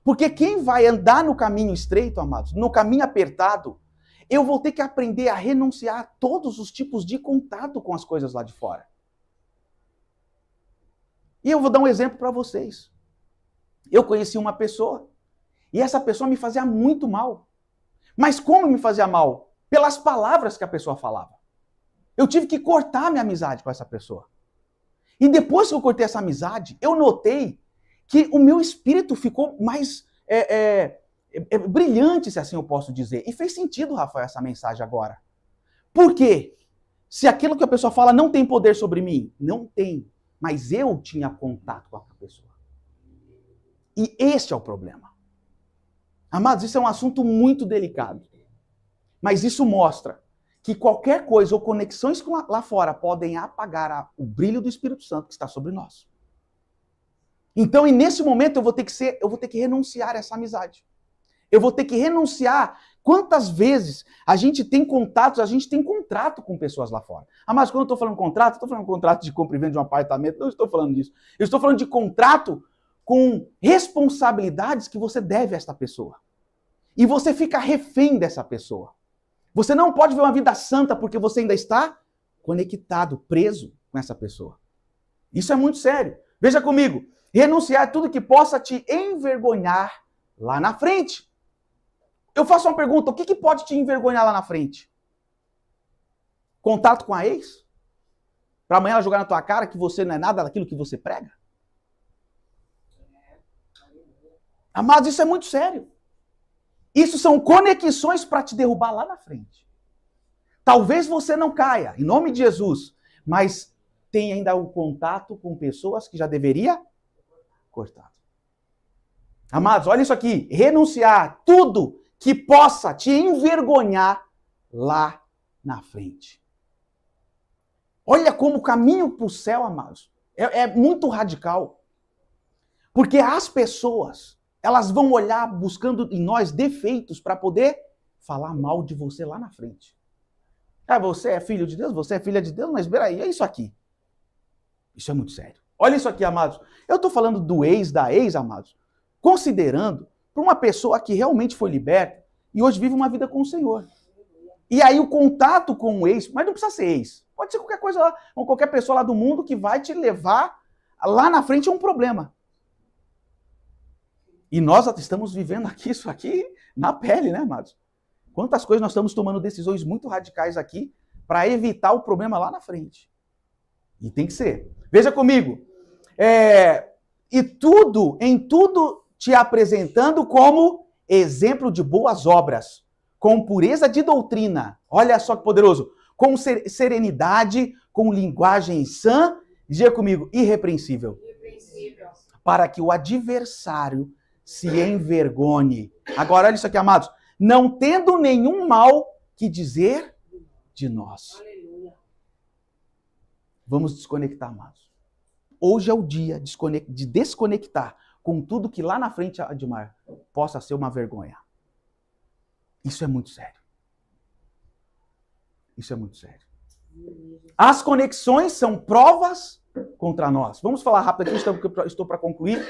Porque quem vai andar no caminho estreito, amados, no caminho apertado, eu vou ter que aprender a renunciar a todos os tipos de contato com as coisas lá de fora. E eu vou dar um exemplo para vocês. Eu conheci uma pessoa e essa pessoa me fazia muito mal. Mas como me fazia mal? Pelas palavras que a pessoa falava. Eu tive que cortar minha amizade com essa pessoa. E depois que eu cortei essa amizade, eu notei que o meu espírito ficou mais brilhante, se assim eu posso dizer. E fez sentido, Rafael, essa mensagem agora. Por quê? Se aquilo que a pessoa fala não tem poder sobre mim, não tem. Mas eu tinha contato com a pessoa. E este é o problema. Amados, isso é um assunto muito delicado. Mas isso mostra que qualquer coisa ou conexões lá fora podem apagar o brilho do Espírito Santo que está sobre nós. Então, e nesse momento eu vou ter que renunciar a essa amizade. Eu vou ter que renunciar. Quantas vezes a gente tem contatos, a gente tem contrato com pessoas lá fora. Mas quando eu estou falando contrato, estou falando contrato de compra e venda de um apartamento, não estou falando disso. Eu estou falando de contrato com responsabilidades que você deve a esta pessoa. E você fica refém dessa pessoa. Você não pode ver uma vida santa porque você ainda está conectado, preso com essa pessoa. Isso é muito sério. Veja comigo. Renunciar a tudo que possa te envergonhar lá na frente. Eu faço uma pergunta, o que pode te envergonhar lá na frente? Contato com a ex? Para amanhã ela jogar na tua cara que você não é nada daquilo que você prega? Amados, isso é muito sério. Isso são conexões para te derrubar lá na frente. Talvez você não caia, em nome de Jesus, mas tem ainda o contato com pessoas que já deveria cortar. Amados, olha isso aqui. Renunciar tudo que possa te envergonhar lá na frente. Olha como o caminho para o céu, amados, é muito radical. Porque as pessoas, elas vão olhar buscando em nós defeitos para poder falar mal de você lá na frente. Ah, você é filho de Deus, você é filha de Deus, mas peraí, é isso aqui. Isso é muito sério. Olha isso aqui, amados. Eu estou falando do ex, da ex, amados, considerando para uma pessoa que realmente foi liberta e hoje vive uma vida com o Senhor. E aí o contato com o ex, mas não precisa ser ex, pode ser qualquer coisa lá, ou qualquer pessoa lá do mundo que vai te levar lá na frente a um problema. E nós estamos vivendo aqui isso aqui na pele, né, amados? Quantas coisas nós estamos tomando decisões muito radicais aqui para evitar o problema lá na frente. E tem que ser. Veja comigo. Em tudo te apresentando como exemplo de boas obras, com pureza de doutrina. Olha só que poderoso. Com serenidade, com linguagem sã, diga comigo, irrepreensível. Para que o adversário se envergonhe. Agora, olha isso aqui, amados. Não tendo nenhum mal que dizer de nós. Vamos desconectar, amados. Hoje é o dia de desconectar com tudo que lá na frente, Admar, possa ser uma vergonha. Isso é muito sério. Isso é muito sério. As conexões são provas contra nós. Vamos falar rápido aqui, estou para concluir.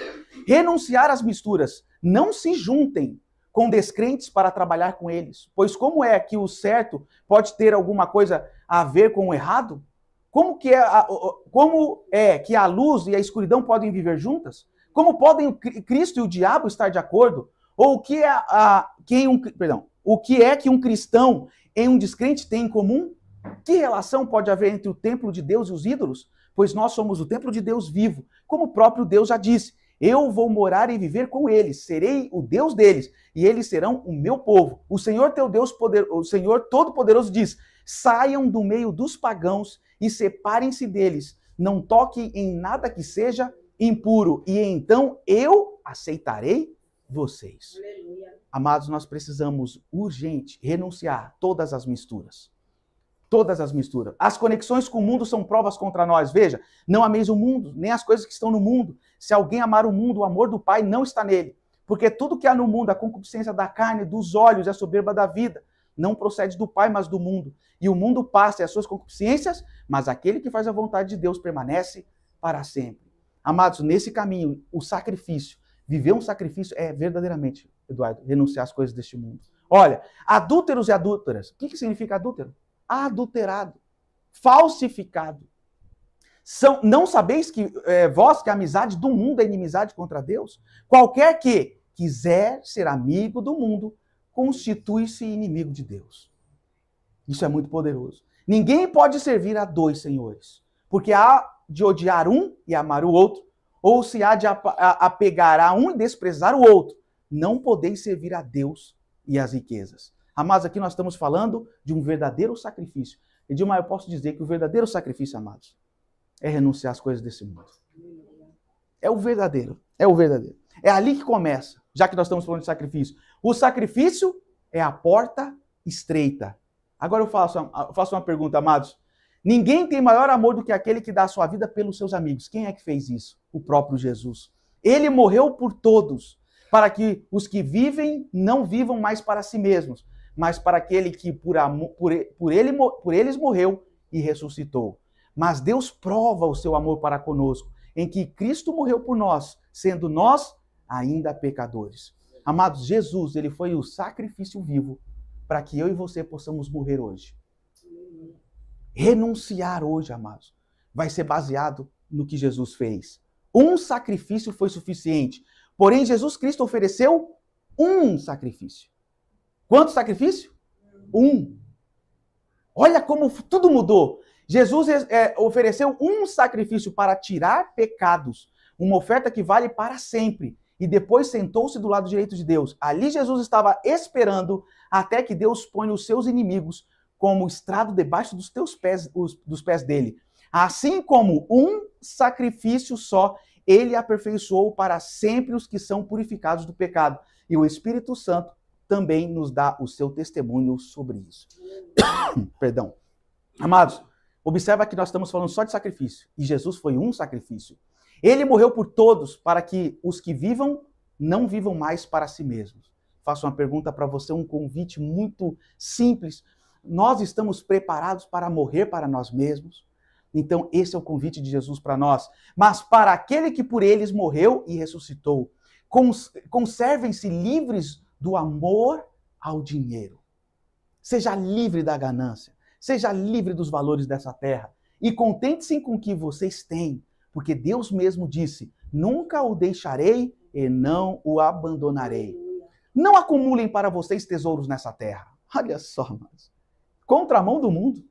Renunciar às misturas. Não se juntem com descrentes para trabalhar com eles. Pois como é que o certo pode ter alguma coisa a ver com o errado? Como é que a luz e a escuridão podem viver juntas? Como podem o Cristo e o diabo estar de acordo? Ou o que é que um cristão e um descrente têm em comum? Que relação pode haver entre o templo de Deus e os ídolos? Pois nós somos o templo de Deus vivo, como o próprio Deus já disse. Eu vou morar e viver com eles, serei o Deus deles, e eles serão o meu povo. O Senhor teu Deus, o Senhor Todo-Poderoso diz, saiam do meio dos pagãos e separem-se deles. Não toquem em nada que seja impuro, e então eu aceitarei vocês. Aleluia. Amados, nós precisamos urgente renunciar a todas as misturas. Todas as misturas. As conexões com o mundo são provas contra nós. Veja, não ameis o mundo, nem as coisas que estão no mundo. Se alguém amar o mundo, o amor do Pai não está nele. Porque tudo que há no mundo, a concupiscência da carne, dos olhos e a soberba da vida, não procede do Pai, mas do mundo. E o mundo passa e as suas concupiscências, mas aquele que faz a vontade de Deus permanece para sempre. Amados, nesse caminho, o sacrifício, viver um sacrifício é verdadeiramente, Eduardo, renunciar às coisas deste mundo. Olha, adúlteros e adúlteras. O que significa adúltero? Adulterado, falsificado. Não sabeis que vós que a amizade do mundo é inimizade contra Deus? Qualquer que quiser ser amigo do mundo, constitui-se inimigo de Deus. Isso é muito poderoso. Ninguém pode servir a dois senhores, porque há de odiar um e amar o outro, ou se há de apegar a um e desprezar o outro. Não podeis servir a Deus e às riquezas. Amados, aqui nós estamos falando de um verdadeiro sacrifício. Edilmar, eu posso dizer que o verdadeiro sacrifício, amados, é renunciar às coisas desse mundo. É o verdadeiro. É o verdadeiro. É ali que começa, já que nós estamos falando de sacrifício. O sacrifício é a porta estreita. Agora eu faço uma pergunta, amados. Ninguém tem maior amor do que aquele que dá a sua vida pelos seus amigos. Quem é que fez isso? O próprio Jesus. Ele morreu por todos, para que os que vivem não vivam mais para si mesmos, mas para aquele que por eles morreu e ressuscitou. Mas Deus prova o seu amor para conosco, em que Cristo morreu por nós, sendo nós ainda pecadores. Amados, Jesus, ele foi o sacrifício vivo para que eu e você possamos morrer hoje. Renunciar hoje, amados, vai ser baseado no que Jesus fez. Um sacrifício foi suficiente. Porém, Jesus Cristo ofereceu um sacrifício. Quanto sacrifício? Um. Olha como tudo mudou. Jesus ofereceu um sacrifício para tirar pecados, uma oferta que vale para sempre. E depois sentou-se do lado direito de Deus. Ali Jesus estava esperando até que Deus ponha os seus inimigos como estrado debaixo dos teus pés, dos pés dele. Assim como um sacrifício só, ele aperfeiçoou para sempre os que são purificados do pecado. E o Espírito Santo também nos dá o seu testemunho sobre isso. Perdão. Amados, observa que nós estamos falando só de sacrifício. E Jesus foi um sacrifício. Ele morreu por todos para que os que vivam não vivam mais para si mesmos. Faço uma pergunta para você, um convite muito simples. Nós estamos preparados para morrer para nós mesmos? Então, esse é o convite de Jesus para nós. Mas para aquele que por eles morreu e ressuscitou, conservem-se livres do amor ao dinheiro. Seja livre da ganância. Seja livre dos valores dessa terra. E contente-se com o que vocês têm. Porque Deus mesmo disse, nunca o deixarei e não o abandonarei. Não acumulem para vocês tesouros nessa terra. Olha só, mas contramão do mundo.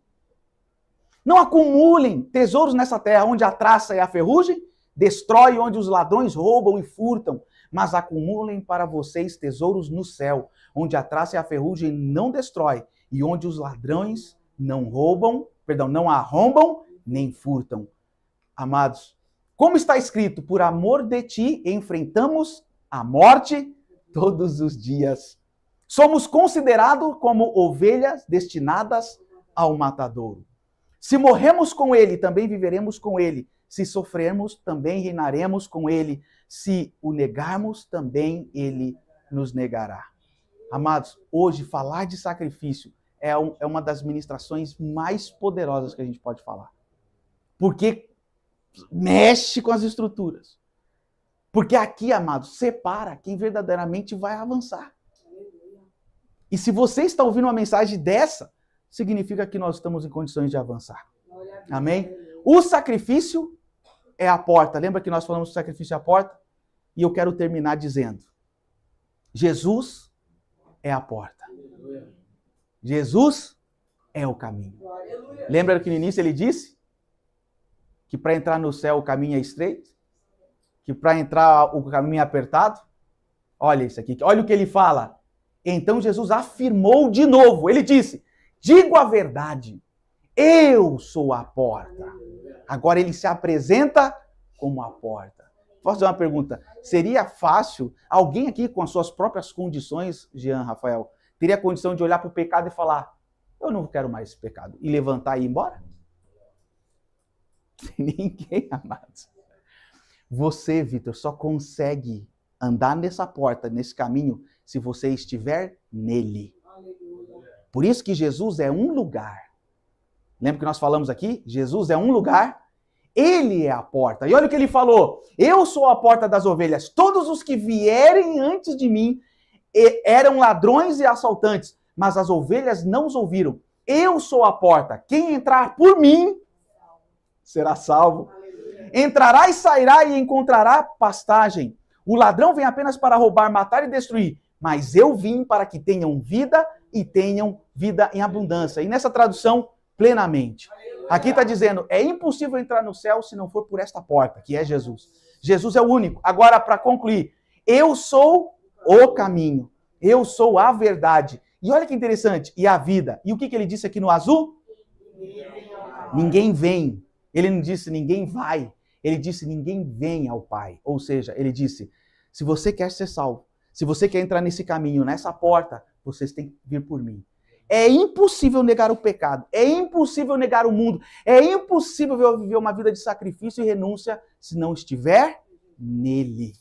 Não acumulem tesouros nessa terra onde a traça e a ferrugem destrói, onde os ladrões roubam e furtam. Mas acumulem para vocês tesouros no céu, onde a traça e a ferrugem não destrói e onde os ladrões não arrombam nem furtam. Amados, como está escrito, por amor de ti enfrentamos a morte todos os dias. Somos considerados como ovelhas destinadas ao matadouro. Se morremos com ele, também viveremos com ele. Se sofrermos, também reinaremos com ele. Se o negarmos, também ele nos negará. Amados, hoje falar de sacrifício é uma das ministrações mais poderosas que a gente pode falar. Porque mexe com as estruturas. Porque aqui, amados, separa quem verdadeiramente vai avançar. E se você está ouvindo uma mensagem dessa, significa que nós estamos em condições de avançar. Amém? O sacrifício é a porta. Lembra que nós falamos que o sacrifício é a porta? E eu quero terminar dizendo, Jesus é a porta. Jesus é o caminho. Lembra que no início ele disse? Que para entrar no céu o caminho é estreito, que para entrar o caminho é apertado. Olha isso aqui, olha o que ele fala. Então Jesus afirmou de novo, ele disse, digo a verdade, eu sou a porta. Agora ele se apresenta como a porta. Posso fazer uma pergunta? Seria fácil, alguém aqui com as suas próprias condições, Jean, Rafael, teria a condição de olhar para o pecado e falar, eu não quero mais esse pecado, e levantar e ir embora? Ninguém, amados. Você, Vitor, só consegue andar nessa porta, nesse caminho, se você estiver nele. Por isso que Jesus é um lugar. Lembra que nós falamos aqui? Jesus é um lugar, ele é a porta. E olha o que ele falou. Eu sou a porta das ovelhas. Todos os que vierem antes de mim eram ladrões e assaltantes, mas as ovelhas não os ouviram. Eu sou a porta. Quem entrar por mim será salvo. Entrará e sairá e encontrará pastagem. O ladrão vem apenas para roubar, matar e destruir. Mas eu vim para que tenham vida e tenham vida em abundância. E nessa tradução, plenamente. Aqui está dizendo, é impossível entrar no céu se não for por esta porta, que é Jesus. Jesus é o único. Agora, para concluir, eu sou o caminho. Eu sou a verdade. E olha que interessante, e a vida. E o que ele disse aqui no azul? Ninguém vem. Ele não disse ninguém vai. Ele disse ninguém vem ao Pai. Ou seja, ele disse, se você quer ser salvo, se você quer entrar nesse caminho, nessa porta, vocês têm que vir por mim. É impossível negar o pecado, é impossível negar o mundo, é impossível viver uma vida de sacrifício e renúncia se não estiver nele.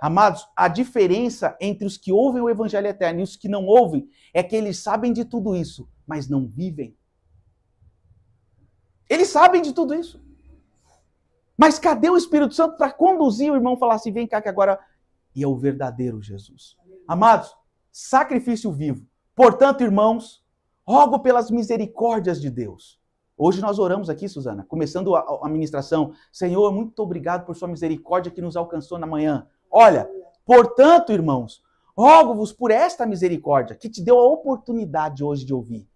Amados, a diferença entre os que ouvem o evangelho eterno e os que não ouvem é que eles sabem de tudo isso, mas não vivem. Eles sabem de tudo isso. Mas cadê o Espírito Santo para conduzir o irmão a falar assim, vem cá que agora... E é o verdadeiro Jesus. Amados, sacrifício vivo. Portanto, irmãos, rogo pelas misericórdias de Deus. Hoje nós oramos aqui, Suzana, começando a ministração. Senhor, muito obrigado por sua misericórdia que nos alcançou na manhã. Olha, portanto, irmãos, rogo-vos por esta misericórdia que te deu a oportunidade hoje de ouvir.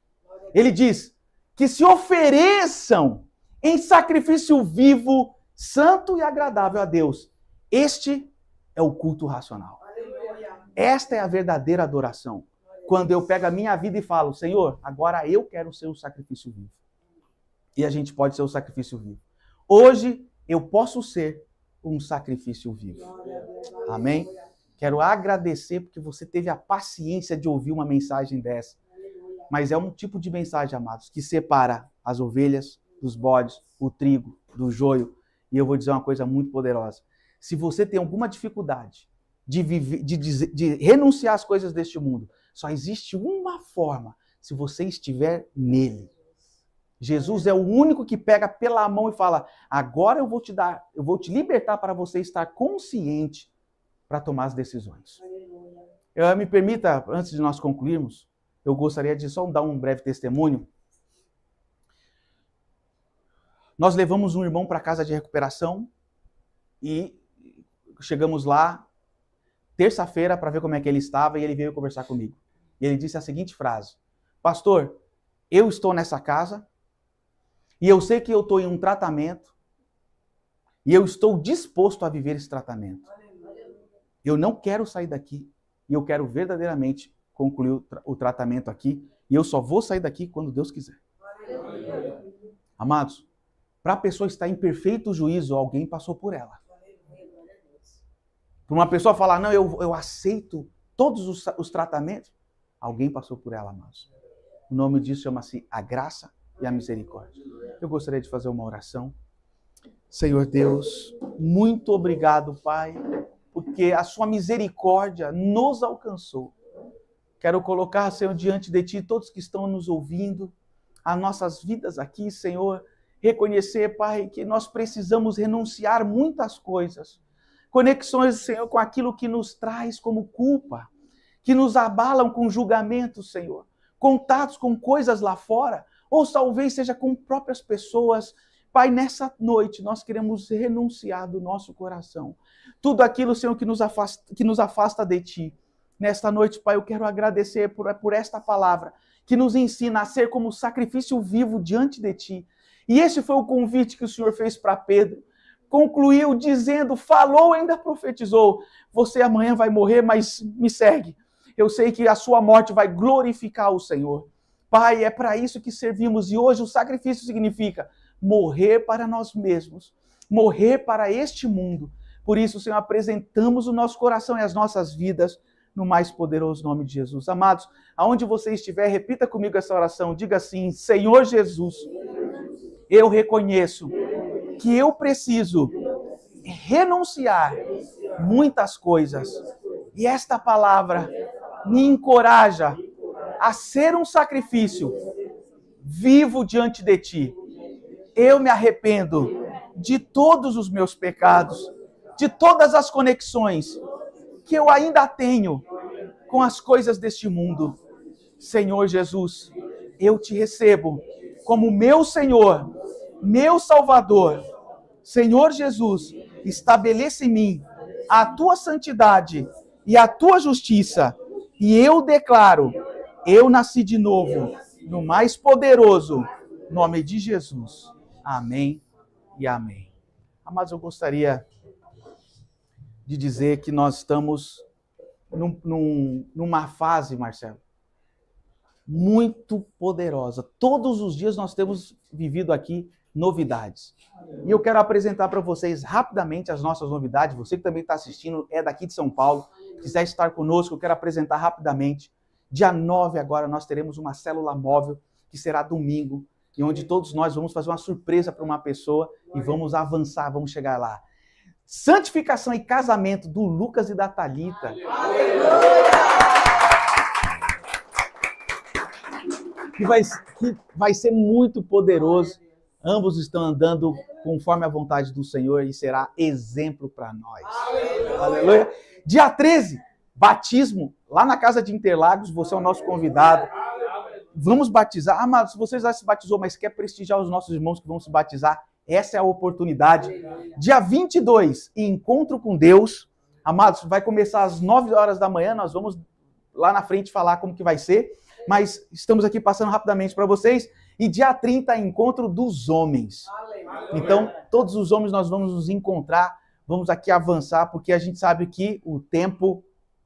Ele diz que se ofereçam em sacrifício vivo, santo e agradável a Deus. Este é o culto racional. Esta é a verdadeira adoração. Quando eu pego a minha vida e falo, Senhor, agora eu quero ser o sacrifício vivo. E a gente pode ser o sacrifício vivo. Hoje eu posso ser um sacrifício vivo. Amém? Quero agradecer porque você teve a paciência de ouvir uma mensagem dessa. Mas é um tipo de mensagem, amados, que separa as ovelhas dos bodes, o trigo do joio. E eu vou dizer uma coisa muito poderosa. Se você tem alguma dificuldade de renunciar às coisas deste mundo, só existe uma forma, se você estiver nele. Jesus é o único que pega pela mão e fala, agora eu vou te libertar para você estar consciente para tomar as decisões. Me permita, antes de nós concluirmos, eu gostaria de só dar um breve testemunho. Nós levamos um irmão para a casa de recuperação e chegamos lá terça-feira para ver como é que ele estava e ele veio conversar comigo. E ele disse a seguinte frase, pastor, eu estou nessa casa e eu sei que eu estou em um tratamento e eu estou disposto a viver esse tratamento. Eu não quero sair daqui e eu quero verdadeiramente concluir o tratamento aqui e eu só vou sair daqui quando Deus quiser. Amados, para a pessoa estar em perfeito juízo, alguém passou por ela. Para uma pessoa falar, não, eu aceito todos os tratamentos, alguém passou por ela, amados. O nome disso chama-se a graça e a misericórdia. Eu gostaria de fazer uma oração. Senhor Deus, muito obrigado, Pai, porque a sua misericórdia nos alcançou. Quero colocar, Senhor, diante de Ti todos que estão nos ouvindo, as nossas vidas aqui, Senhor, reconhecer, Pai, que nós precisamos renunciar muitas coisas. Conexões, Senhor, com aquilo que nos traz como culpa, que nos abalam com julgamento, Senhor. Contatos com coisas lá fora, ou talvez seja com próprias pessoas. Pai, nessa noite nós queremos renunciar do nosso coração. Tudo aquilo, Senhor, que nos afasta de Ti. Nesta noite, Pai, eu quero agradecer por esta palavra, que nos ensina a ser como sacrifício vivo diante de Ti. E esse foi o convite que o Senhor fez para Pedro. Concluiu dizendo, falou, ainda profetizou. Você amanhã vai morrer, mas me segue. Eu sei que a sua morte vai glorificar o Senhor. Pai, é para isso que servimos. E hoje o sacrifício significa morrer para nós mesmos. Morrer para este mundo. Por isso, Senhor, apresentamos o nosso coração e as nossas vidas no mais poderoso nome de Jesus. Amados, aonde você estiver, repita comigo essa oração. Diga assim, Senhor Jesus, eu reconheço que eu preciso renunciar muitas coisas. E esta palavra me encoraja a ser um sacrifício vivo diante de Ti. Eu me arrependo de todos os meus pecados, de todas as conexões que eu ainda tenho com as coisas deste mundo. Senhor Jesus, eu Te recebo como meu Senhor, meu Salvador. Senhor Jesus, estabeleça em mim a Tua santidade e a Tua justiça. E eu declaro, eu nasci de novo, no mais poderoso nome de Jesus. Amém e amém. Amados, eu gostaria de dizer que nós estamos numa fase, Marcelo, muito poderosa. Todos os dias nós temos vivido aqui novidades. E eu quero apresentar para vocês rapidamente as nossas novidades. Você que também está assistindo, é daqui de São Paulo, quiser estar conosco, eu quero apresentar rapidamente. Dia 9 agora nós teremos uma célula móvel, que será domingo, e onde todos nós vamos fazer uma surpresa para uma pessoa e vamos avançar, vamos chegar lá. Santificação e casamento do Lucas e da Thalita. Que vai ser muito poderoso. Ambos estão andando conforme a vontade do Senhor e será exemplo para nós. Aleluia. Dia 13, batismo, lá na casa de Interlagos, você é o nosso convidado. Vamos batizar. Amados, se você já se batizou, mas quer prestigiar os nossos irmãos que vão se batizar, essa é a oportunidade. Dia 22, encontro com Deus. Amados, vai começar às 9 horas da manhã, nós vamos lá na frente falar como que vai ser. mas estamos aqui passando rapidamente para vocês. E dia 30 é encontro dos homens. Então, todos os homens nós vamos nos encontrar, vamos aqui avançar, porque a gente sabe que o tempo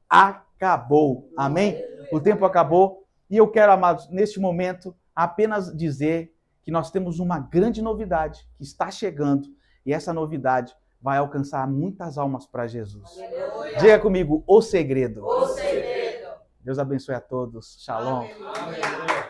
acabou. Amém? O tempo acabou. E eu quero, amados, neste momento, apenas dizer que nós temos uma grande novidade que está chegando. E essa novidade vai alcançar muitas almas para Jesus. Aleluia. Diga comigo, o segredo. O segredo. Deus abençoe a todos. Shalom. Aleluia.